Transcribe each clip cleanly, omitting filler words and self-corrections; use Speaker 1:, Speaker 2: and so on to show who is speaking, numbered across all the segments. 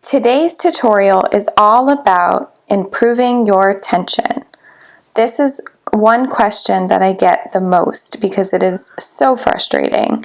Speaker 1: Today's tutorial is all about improving your tension. This is one question that I get the most because it is so frustrating.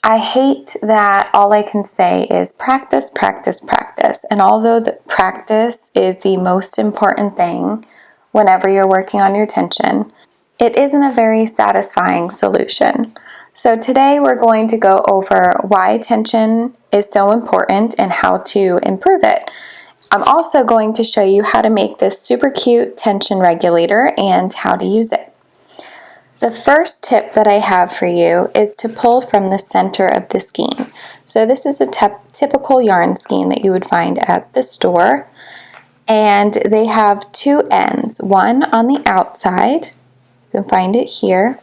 Speaker 1: I hate that all I can say is practice, practice, practice. And although the practice is the most important thing whenever you're working on your tension, it isn't a very satisfying solution. So today we're going to go over why tension is so important and how to improve it. I'm also going to show you how to make this super cute tension regulator and how to use it. The first tip that I have for you is to pull from the center of the skein. So this is a typical yarn skein that you would find at the store. And they have two ends, one on the outside, you can find it here,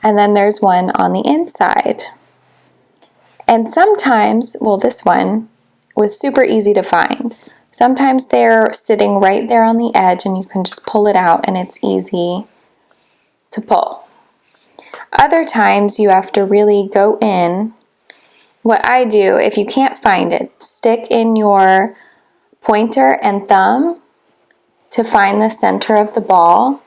Speaker 1: and then there's one on the inside. And sometimes, well, this one was super easy to find. Sometimes they're sitting right there on the edge and you can just pull it out and it's easy to pull. Other times you have to really go in. What I do, if you can't find it, stick in your pointer and thumb to find the center of the ball.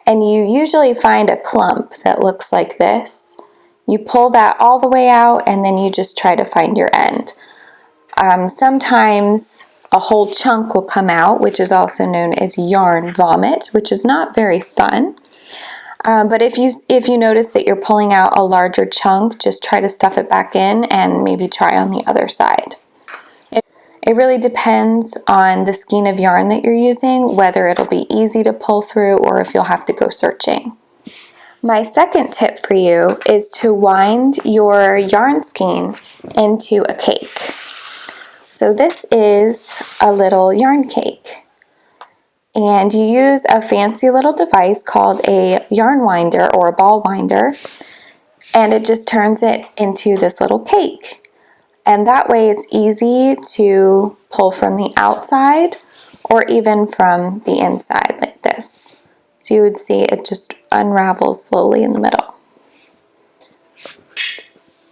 Speaker 1: And you usually find a clump that looks like this. You pull that all the way out and then you just try to find your end. Sometimes a whole chunk will come out, which is also known as yarn vomit, which is not very fun. But if you notice that you're pulling out a larger chunk, just try to stuff it back in and maybe try on the other side. It really depends on the skein of yarn that you're using, whether it'll be easy to pull through or if you'll have to go searching. My second tip for you is to wind your yarn skein into a cake. So this is a little yarn cake. And you use a fancy little device called a yarn winder or a ball winder, and it just turns it into this little cake. And that way it's easy to pull from the outside or even from the inside like this. So you would see it just unravels slowly in the middle.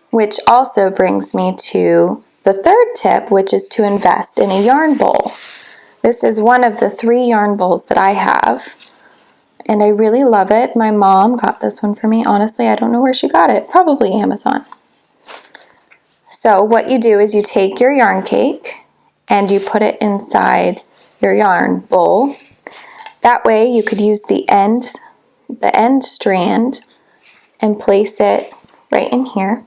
Speaker 1: Which also brings me to the third tip, which is to invest in a yarn bowl. This is one of the 3 yarn bowls that I have, and I really love it. My mom got this one for me. Honestly, I don't know where she got it. Probably Amazon. So what you do is you take your yarn cake and you put it inside your yarn bowl. That way you could use the end strand and place it right in here.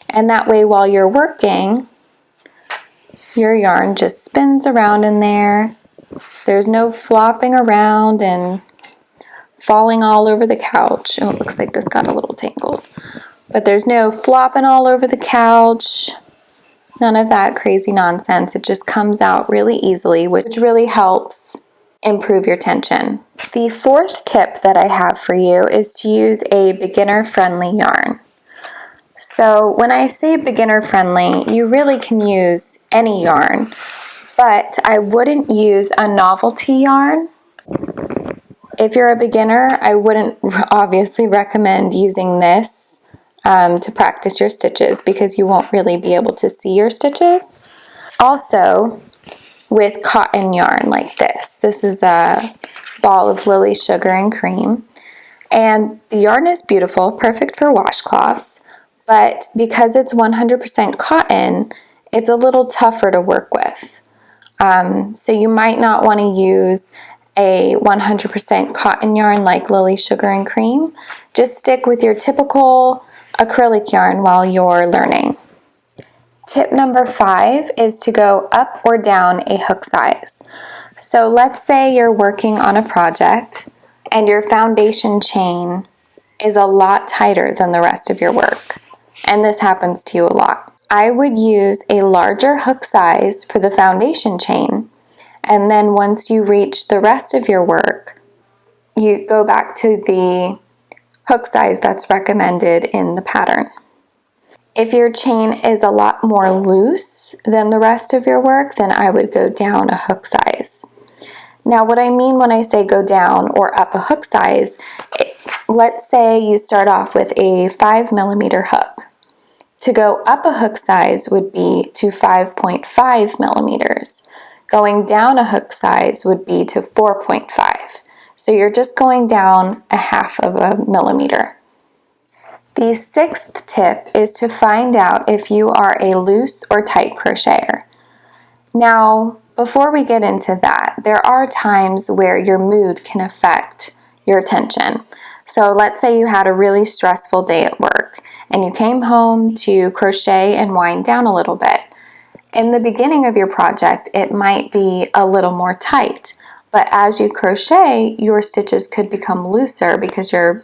Speaker 1: And that way while you're working, your yarn just spins around in there. There's no flopping around and falling all over the couch. Oh, it looks like this got a little tangled. But there's no flopping all over the couch. None of that crazy nonsense. It just comes out really easily, which really helps improve your tension. The fourth tip that I have for you is to use a beginner-friendly yarn. So when I say beginner-friendly, you really can use any yarn, but I wouldn't use a novelty yarn. If you're a beginner, I wouldn't obviously recommend using this to practice your stitches because you won't really be able to see your stitches. Also, with cotton yarn like this. This is a ball of Lily Sugar and Cream. And the yarn is beautiful, perfect for washcloths, but because it's 100% cotton, it's a little tougher to work with. So you might not want to use a 100% cotton yarn like Lily Sugar and Cream. Just stick with your typical acrylic yarn while you're learning. Tip number 5 is to go up or down a hook size. So let's say you're working on a project and your foundation chain is a lot tighter than the rest of your work. And this happens to you a lot. I would use a larger hook size for the foundation chain, and then once you reach the rest of your work, you go back to the hook size that's recommended in the pattern. If your chain is a lot more loose than the rest of your work, then I would go down a hook size. Now what I mean when I say go down or up a hook size, let's say you start off with a 5mm hook To go up a hook size would be to 5.5 millimeters. Going down a hook size would be to 4.5. So you're just going down a half of a millimeter. The sixth tip is to find out if you are a loose or tight crocheter. Now, before we get into that, there are times where your mood can affect your tension. So let's say you had a really stressful day at work and you came home to crochet and wind down a little bit. In the beginning of your project, it might be a little more tight, but as you crochet, your stitches could become looser because you're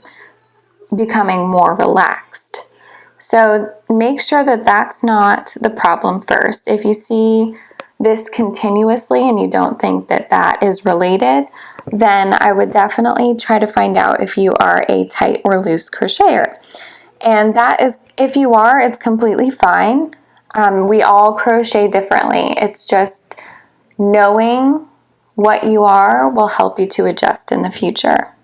Speaker 1: becoming more relaxed. So make sure that that's not the problem first. If you see this continuously and you don't think that that is related, then I would definitely try to find out if you are a tight or loose crocheter. And that is, if you are, it's completely fine. We all crochet differently. It's just knowing what you are will help you to adjust in the future.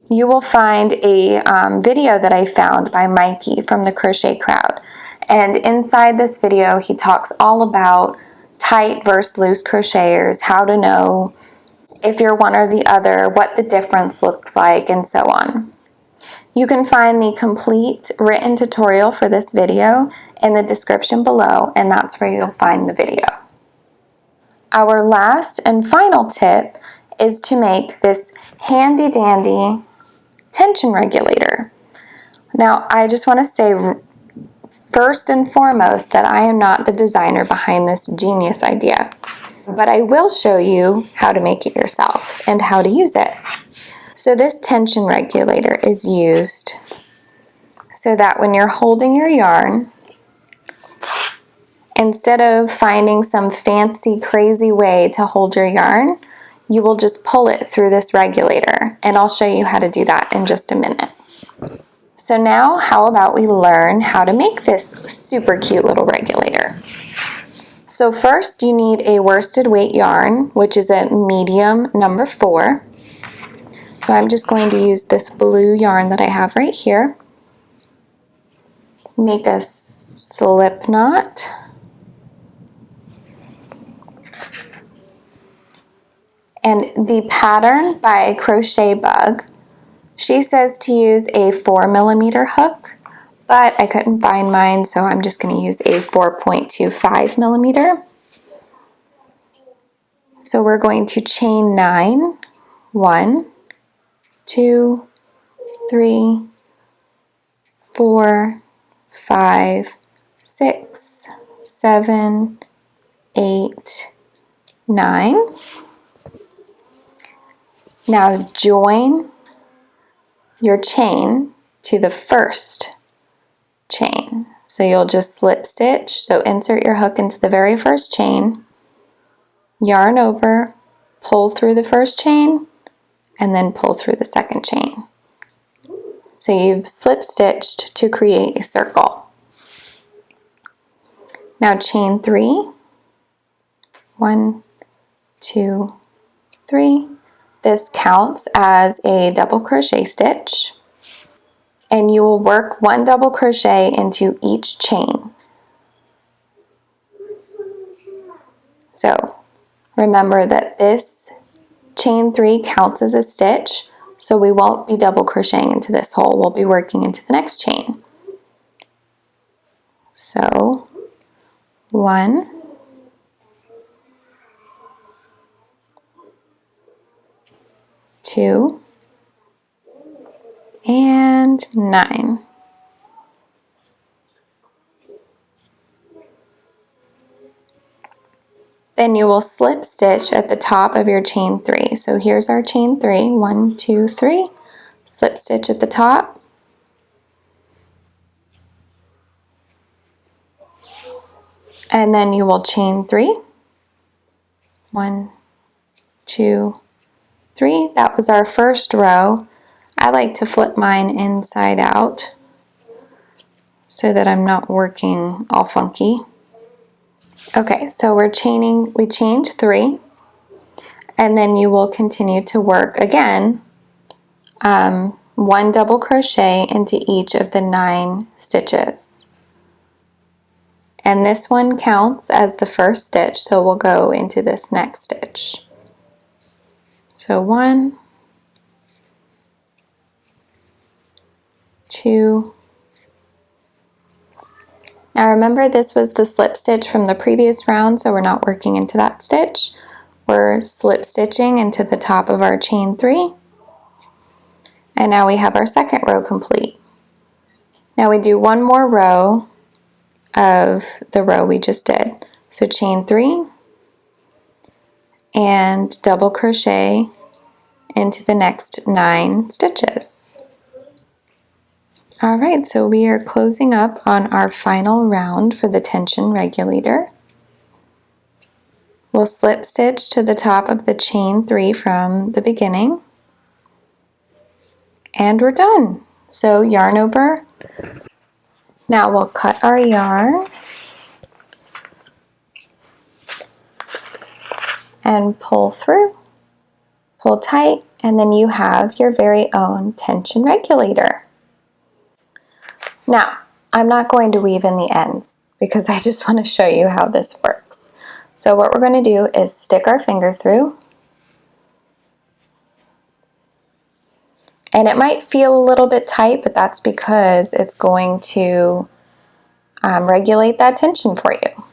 Speaker 1: You will find a video that I found by Mikey from the Crochet Crowd. And inside this video, he talks all about tight versus loose crocheters, how to know if you're one or the other, what the difference looks like, and so on. You can find the complete written tutorial for this video in the description below, and that's where you'll find the video. Our last and final tip is to make this handy dandy tension regulator. Now, I just want to say first and foremost that I am not the designer behind this genius idea, but I will show you how to make it yourself and how to use it. So this tension regulator is used so that when you're holding your yarn, instead of finding some fancy, crazy way to hold your yarn, you will just pull it through this regulator, and I'll show you how to do that in just a minute. So now, how about we learn how to make this super cute little regulator? So first, you need a worsted weight yarn, which is a medium number 4. So I'm just going to use this blue yarn that I have right here. Make a slip knot. And the pattern by Crochet Bug, she says to use a 4 millimeter hook, but I couldn't find mine, so I'm just going to use a 4.25 millimeter. So we're going to chain 9, 1, 2, 3, 4, 5, 6, 7, 8, 9. Now join your chain to the first chain. So you'll just slip stitch, so insert your hook into the very first chain, yarn over, pull through the first chain, and then pull through the second chain. So you've slip stitched to create a circle. Now chain 3, 1, 2, 3. This counts as a double crochet stitch, and you will work 1 double crochet into each chain. So remember that this chain 3 counts as a stitch, so we won't be double crocheting into this hole, we'll be working into the next chain. So 1, 2, and 9. Then you will slip stitch at the top of your chain 3. So here's our chain 3, 1, 2, 3. Slip stitch at the top. And then you will chain 3. 1, 2, 3. That was our first row. I like to flip mine inside out so that I'm not working all funky. Okay, so we chained 3, and then you will continue to work again 1 double crochet into each of the 9 stitches. And this one counts as the first stitch, so we'll go into this next stitch. So 1, 2. Now remember, this was the slip stitch from the previous round, so we're not working into that stitch. We're slip stitching into the top of our chain 3. And now we have our second row complete. Now we do one more row of the row we just did. So chain 3 and double crochet into the next 9 stitches. Alright, so we are closing up on our final round for the tension regulator. We'll slip stitch to the top of the chain 3 from the beginning. And we're done. So yarn over. Now we'll cut our yarn and pull through, pull tight, and then you have your very own tension regulator. Now, I'm not going to weave in the ends because I just want to show you how this works. So what we're going to do is stick our finger through, and it might feel a little bit tight, but that's because it's going to regulate that tension for you.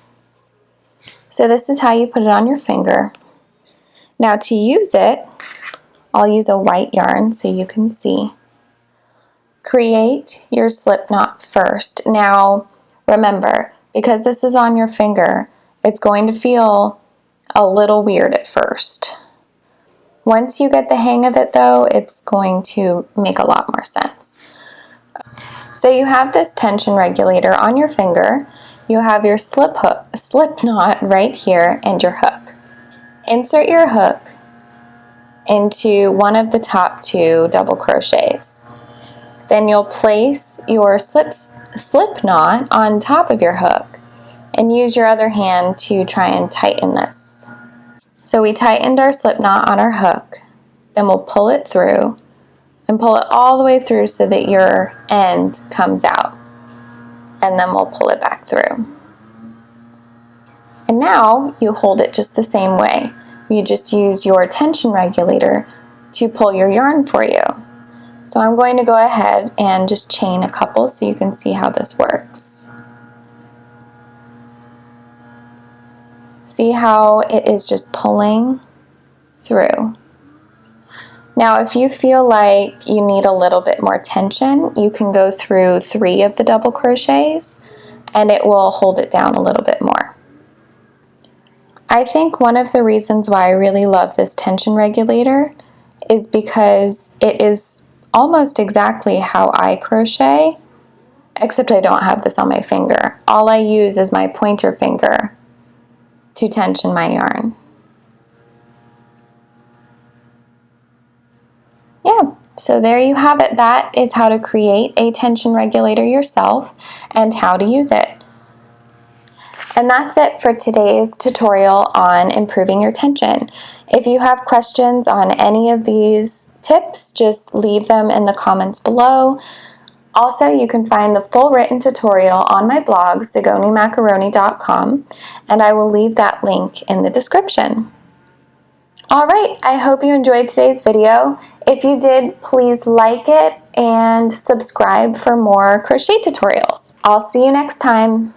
Speaker 1: So this is how you put it on your finger. Now to use it, I'll use a white yarn so you can see. Create your slip knot first. Now remember, because this is on your finger, it's going to feel a little weird at first. Once you get the hang of it though, it's going to make a lot more sense. So you have this tension regulator on your finger, you have your slip knot right here and your hook. Insert your hook into one of the top 2 double crochets. Then you'll place your slip knot on top of your hook and use your other hand to try and tighten this. So we tightened our slip knot on our hook, then we'll pull it through and pull it all the way through so that your end comes out, and then we'll pull it back through. And now you hold it just the same way. You just use your tension regulator to pull your yarn for you. So I'm going to go ahead and just chain a couple so you can see how this works. See how it is just pulling through. Now if you feel like you need a little bit more tension, you can go through 3 of the double crochets and it will hold it down a little bit more. I think one of the reasons why I really love this tension regulator is because it is almost exactly how I crochet, except I don't have this on my finger. All I use is my pointer finger to tension my yarn. Yeah, so there you have it. That is how to create a tension regulator yourself and how to use it. And that's it for today's tutorial on improving your tension. If you have questions on any of these tips, just leave them in the comments below. Also, you can find the full written tutorial on my blog, sigonimacaroni.com, and I will leave that link in the description. Alright, I hope you enjoyed today's video. If you did, please like it and subscribe for more crochet tutorials. I'll see you next time.